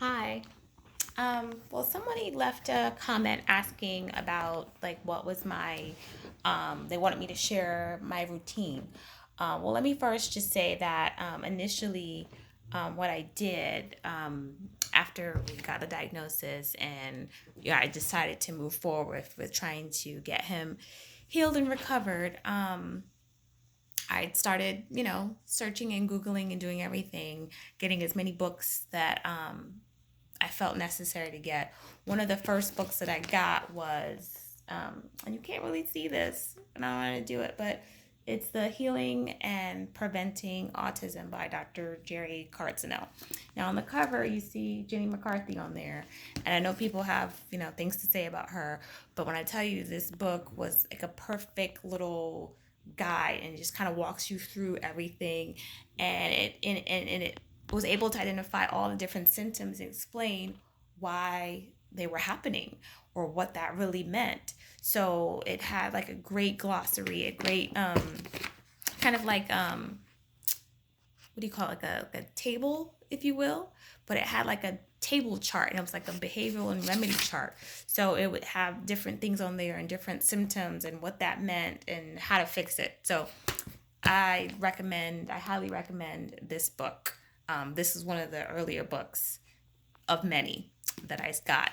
Hi. Well, somebody left a comment asking about like what was my, they wanted me to share my routine. Well, let me first just say that initially, what I did after we got the diagnosis and I decided to move forward with trying to get him healed and recovered. I started, searching and Googling and doing everything, getting as many books that I felt necessary to get. One of the first books that I got was, and you can't really see this, and I don't want to do it, but it's The Healing and Preventing Autism by Dr. Jerry Cartzinell. Now, on the cover, you see Jenny McCarthy on there, and I know people have, things to say about her, but when I tell you this book was like a perfect little guide and it just kind of walks you through everything, and it was able to identify all the different symptoms and explain why they were happening or what that really meant. So it had like a great glossary, a great kind of like what do you call it, like a table, if you will, but it had like a table chart and it was like a behavioral and remedy chart. So it would have different things on there and different symptoms and what that meant and how to fix it. So I highly recommend this book. This is one of the earlier books of many that I got.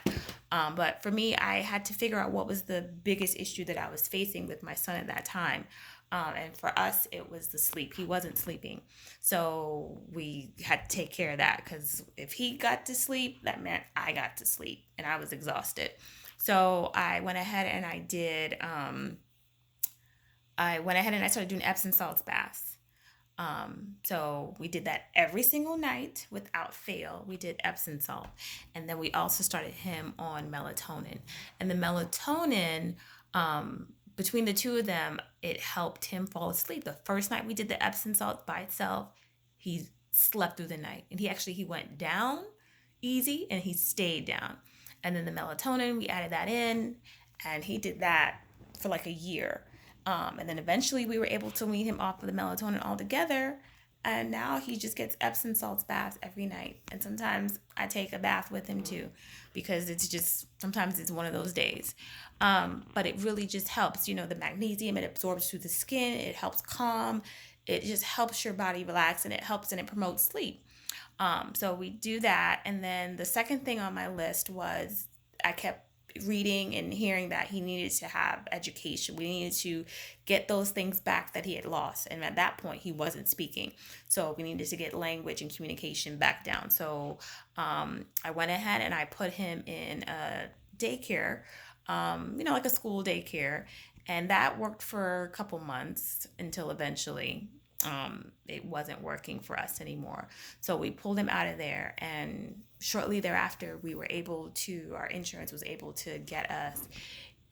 But for me, I had to figure out what was the biggest issue that I was facing with my son at that time. And for us, it was the sleep. He wasn't sleeping. So we had to take care of that because if he got to sleep, that meant I got to sleep and I was exhausted. So I went ahead and I started doing Epsom salts baths. So we did that every single night without fail. We did Epsom salt. And then we also started him on melatonin. And the melatonin, between the two of them, it helped him fall asleep. The first night we did the Epsom salt by itself, he slept through the night. And he went down easy and he stayed down. And then the melatonin, we added that in and he did that for like a year. And then eventually we were able to wean him off of the melatonin altogether. And now he just gets Epsom salts baths every night. And sometimes I take a bath with him too, because sometimes it's one of those days. But it really just helps, the magnesium, it absorbs through the skin, it helps calm, it just helps your body relax and it helps and it promotes sleep. So we do that. And then the second thing on my list was I kept reading and hearing that he needed to have education. We needed to get those things back that he had lost. And at that point, he wasn't speaking. So we needed to get language and communication back down. So I went ahead and I put him in a daycare, like a school daycare. And that worked for a couple months until eventually it wasn't working for us anymore. So we pulled him out of there, and shortly thereafter, our insurance was able to get us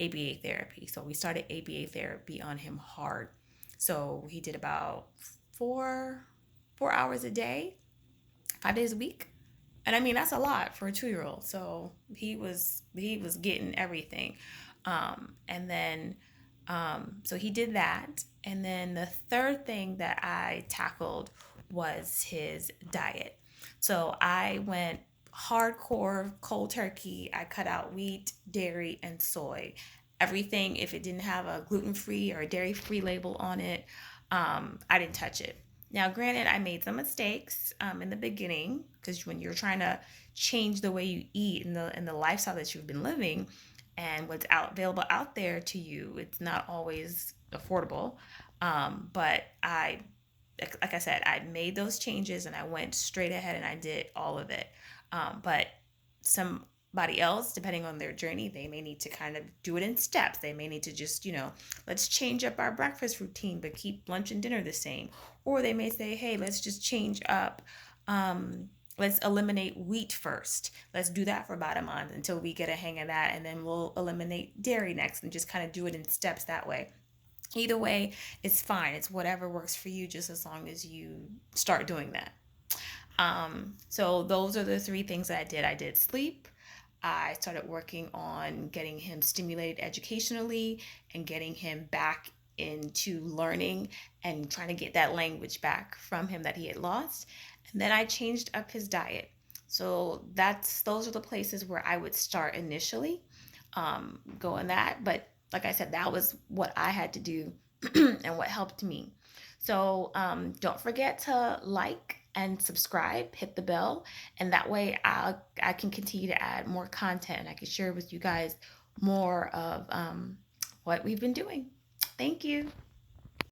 ABA therapy. So we started ABA therapy on him hard. So he did about four hours a day, 5 days a week. And I mean that's a lot for a 2 year old. So he was getting everything. And then so he did that. And then the third thing that I tackled was his diet. So I went hardcore cold turkey. I cut out wheat, dairy, and soy. Everything, if it didn't have a gluten free or a dairy free label on it, I didn't touch it. Now, granted, I made some mistakes in the beginning because when you're trying to change the way you eat and the lifestyle that you've been living, and what's available out there to you, it's not always affordable. But like I said, I made those changes and I went straight ahead and I did all of it. But somebody else, depending on their journey, they may need to kind of do it in steps. They may need to just, let's change up our breakfast routine, but keep lunch and dinner the same. Or they may say, hey, let's just change up. Let's eliminate wheat first. Let's do that for about a month until we get a hang of that. And then we'll eliminate dairy next and just kind of do it in steps that way. Either way, it's fine. It's whatever works for you, just as long as you start doing that. So those are the three things that I did. I did sleep. I started working on getting him stimulated educationally and getting him back into learning and trying to get that language back from him that he had lost. And then I changed up his diet. So those are the places where I would start initially, going that. But like I said, that was what I had to do and what helped me. So don't forget to like and subscribe, hit the bell, and that way I can continue to add more content. I can share with you guys more of what we've been doing. Thank you.